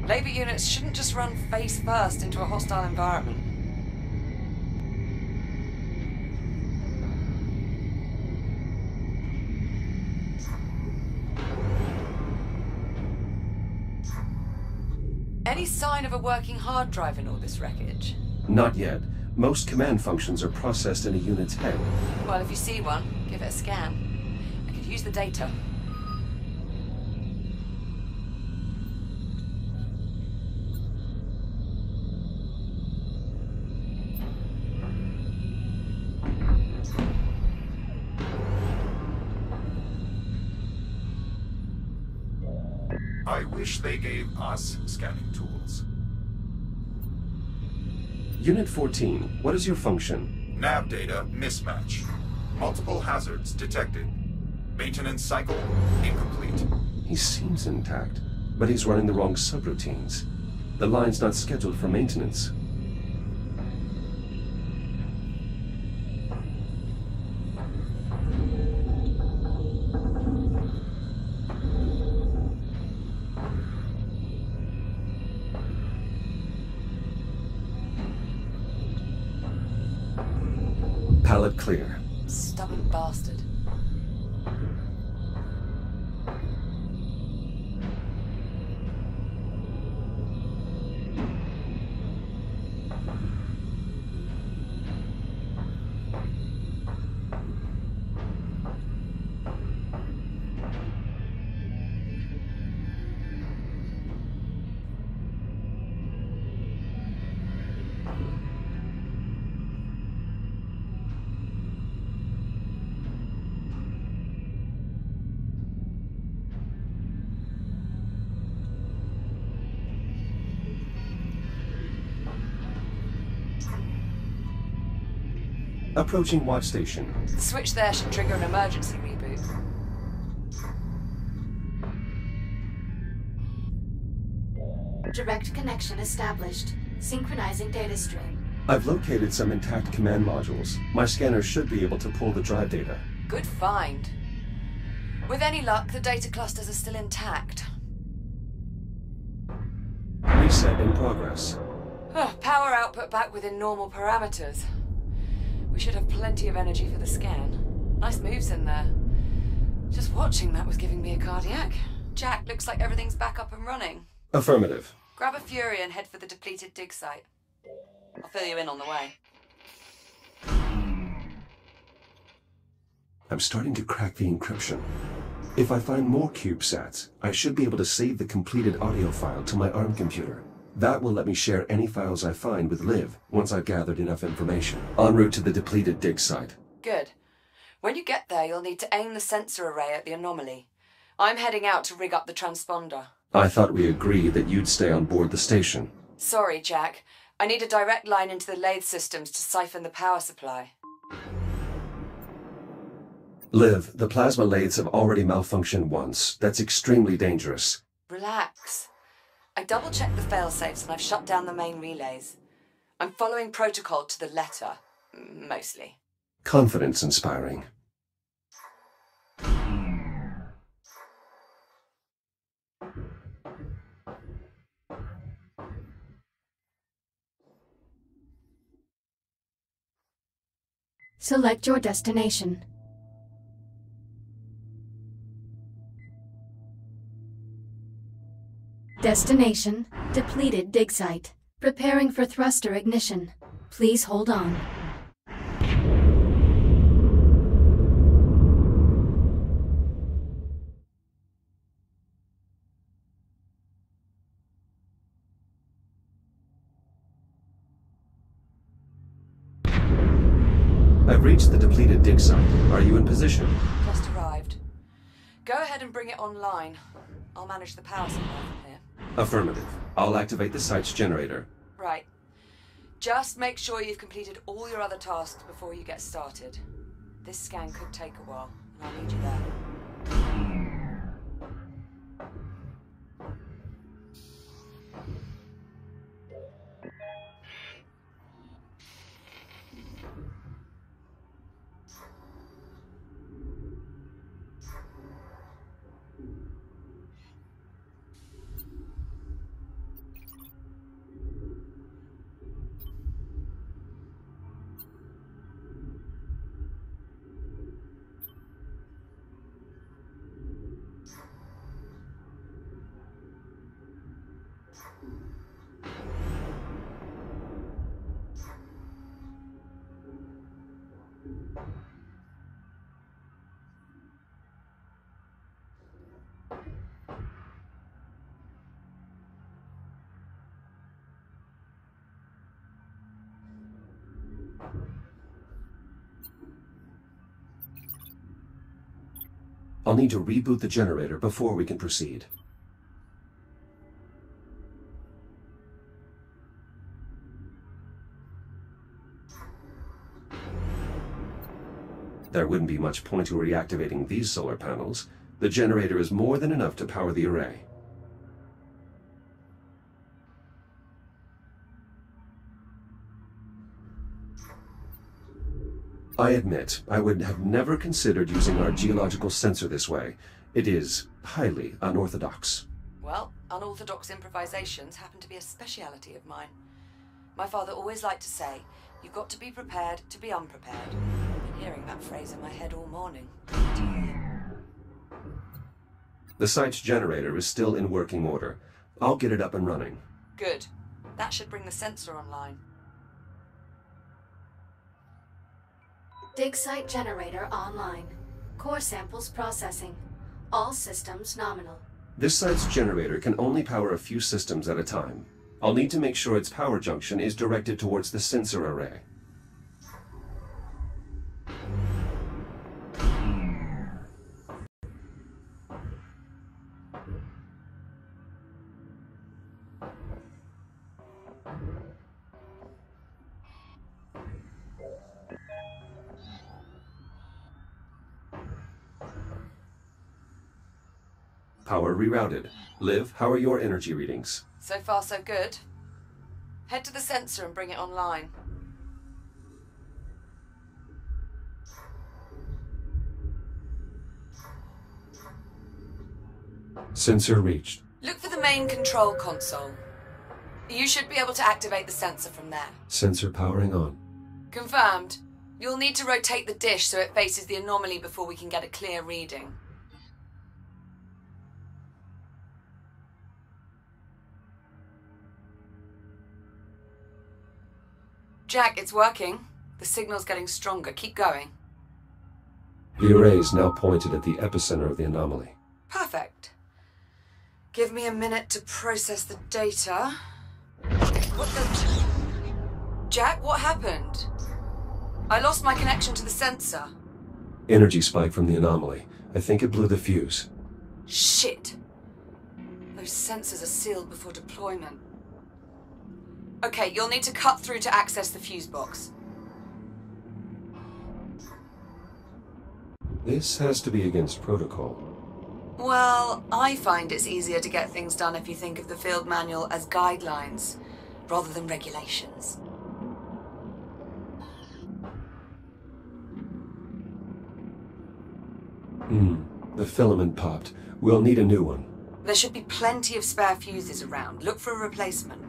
Labor units shouldn't just run face first into a hostile environment. Any sign of a working hard drive in all this wreckage? Not yet. Most command functions are processed in a unit's head. Well, if you see one, give it a scan. I could use the data. I wish they gave us scanning tools. Unit 14, what is your function? Nav data mismatch. Multiple hazards detected. Maintenance cycle incomplete. He seems intact, but he's running the wrong subroutines. The line's not scheduled for maintenance. Pallet clear. Stubborn bastard. Approaching watch station. The switch there should trigger an emergency reboot. Direct connection established. Synchronizing data stream. I've located some intact command modules. My scanner should be able to pull the drive data. Good find. With any luck, the data clusters are still intact. Reset in progress. Power output back within normal parameters. We should have plenty of energy for the scan. Nice moves in there. Just watching that was giving me a cardiac. Jack, looks like everything's back up and running. Affirmative. Grab a Fury and head for the depleted dig site. I'll fill you in on the way. I'm starting to crack the encryption. If I find more CubeSats, I should be able to save the completed audio file to my ARM computer. That will let me share any files I find with Liv once I've gathered enough information. En route to the depleted dig site. Good. When you get there, you'll need to aim the sensor array at the anomaly. I'm heading out to rig up the transponder. I thought we agreed that you'd stay on board the station. Sorry, Jack. I need a direct line into the lathe systems to siphon the power supply. Liv, the plasma lathes have already malfunctioned once. That's extremely dangerous. Relax. I double-checked the failsafes and I've shut down the main relays. I'm following protocol to the letter, mostly. Confidence-inspiring. Select your destination. Destination, depleted dig site. Preparing for thruster ignition. Please hold on. I've reached the depleted dig site. Are you in position? Just arrived. Go ahead and bring it online. I'll manage the power supply from here. Affirmative. I'll activate the site's generator. Right. Just make sure you've completed all your other tasks before you get started. This scan could take a while, and I'll need you there. I'll need to reboot the generator before we can proceed. There wouldn't be much point to reactivating these solar panels. The generator is more than enough to power the array. I admit, I would have never considered using our geological sensor this way. It is highly unorthodox. Well, unorthodox improvisations happen to be a speciality of mine. My father always liked to say, you've got to be prepared to be unprepared. I've been hearing that phrase in my head all morning. The site's generator is still in working order. I'll get it up and running. Good. That should bring the sensor online. Dig site generator online. Core samples processing. All systems nominal. This site's generator can only power a few systems at a time. I'll need to make sure its power junction is directed towards the sensor array. Power rerouted. Liv, how are your energy readings? So far, so good. Head to the sensor and bring it online. Sensor reached. Look for the main control console. You should be able to activate the sensor from there. Sensor powering on. Confirmed. You'll need to rotate the dish so it faces the anomaly before we can get a clear reading. Jack, it's working. The signal's getting stronger. Keep going. The array is now pointed at the epicenter of the anomaly. Perfect. Give me a minute to process the data. What the... Jack, what happened? I lost my connection to the sensor. Energy spike from the anomaly. I think it blew the fuse. Shit. Those sensors are sealed before deployment. Okay, you'll need to cut through to access the fuse box. This has to be against protocol. Well, I find it's easier to get things done if you think of the field manual as guidelines, rather than regulations. The filament popped. We'll need a new one. There should be plenty of spare fuses around. Look for a replacement.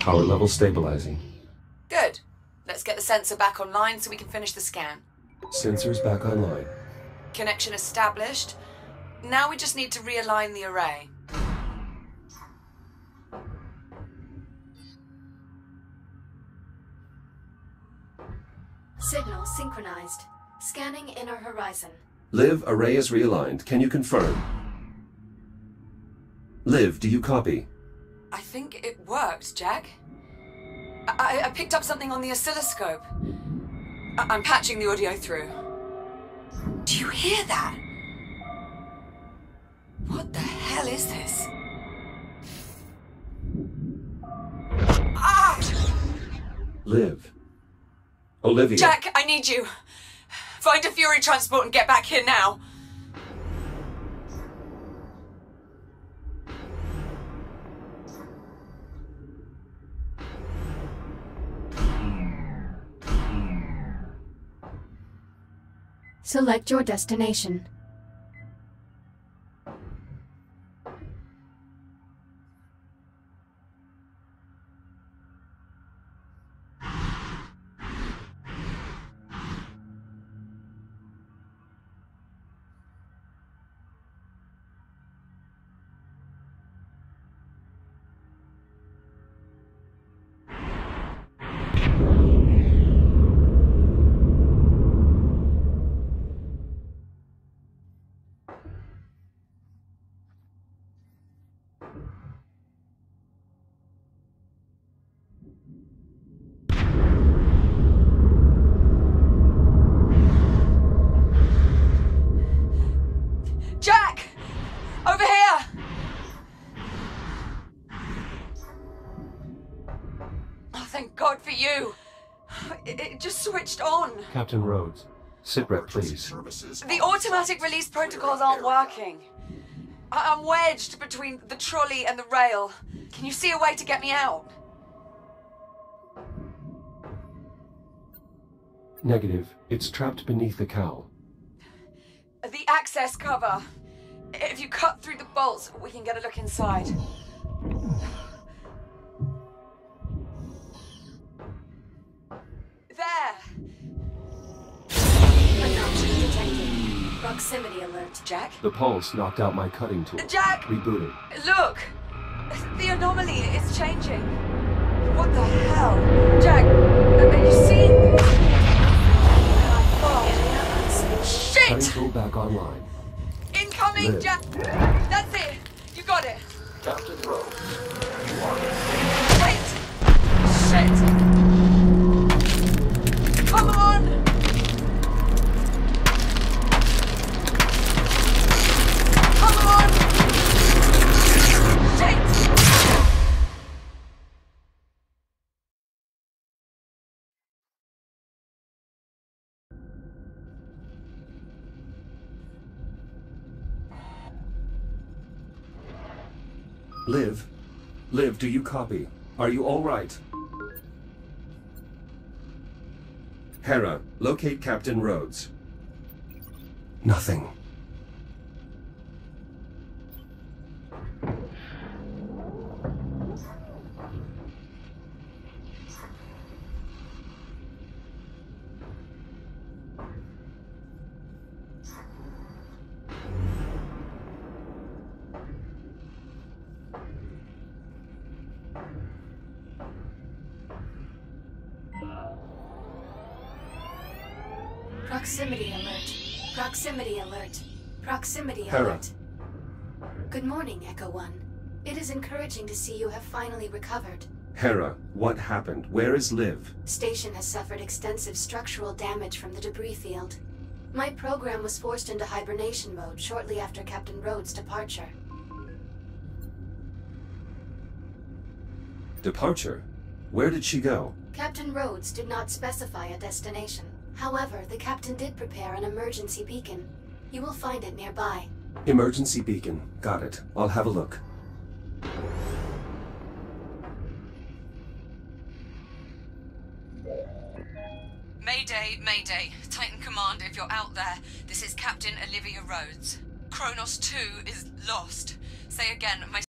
Power level stabilizing. Good. Let's get the sensor back online so we can finish the scan. Sensors back online. Connection established. Now we just need to realign the array. Signal synchronized. Scanning inner horizon. Liv, array is realigned. Can you confirm? Liv, do you copy? I think it worked, Jack. I picked up something on the oscilloscope. I'm patching the audio through. Do you hear that? What the hell is this? Ah! Liv. Olivia. Jack, I need you. Find a Fury transport and get back here now. Select your destination. Jack! Over here! Oh, thank God for you. It just switched on. Captain Rhodes, sitrep, please. The automatic release protocols aren't working. I'm wedged between the trolley and the rail. Can you see a way to get me out? Negative. It's trapped beneath the cowl. The access cover. If you cut through the bolts, we can get a look inside. There! Anomaly detected. Proximity alert. Jack? The pulse knocked out my cutting tool. Jack! Rebooting. Look! The anomaly is changing. What the hell? Jack, are you seeing this? Oh, shit! Cutting tool back online. Incoming, Live. Jack! That's it! You got it! Captain Rhodes. Wait! Shit! Come on! Come on! Shit! Liv? Liv, do you copy? Are you all right? Hera, locate Captain Rhodes. Nothing. Proximity alert. Proximity alert. Proximity Hera. alert. Good morning, Echo One. It is encouraging to see you have finally recovered. Hera, what happened? Where is Liv? Station has suffered extensive structural damage from the debris field. My program was forced into hibernation mode shortly after Captain Rhodes' departure. Departure? Where did she go? Captain Rhodes did not specify a destination. However, the captain did prepare an emergency beacon. You will find it nearby. Emergency beacon. Got it. I'll have a look. Mayday, Mayday. Titan Command, if you're out there, this is Captain Olivia Rhodes. Kronos 2 is lost. Say again, my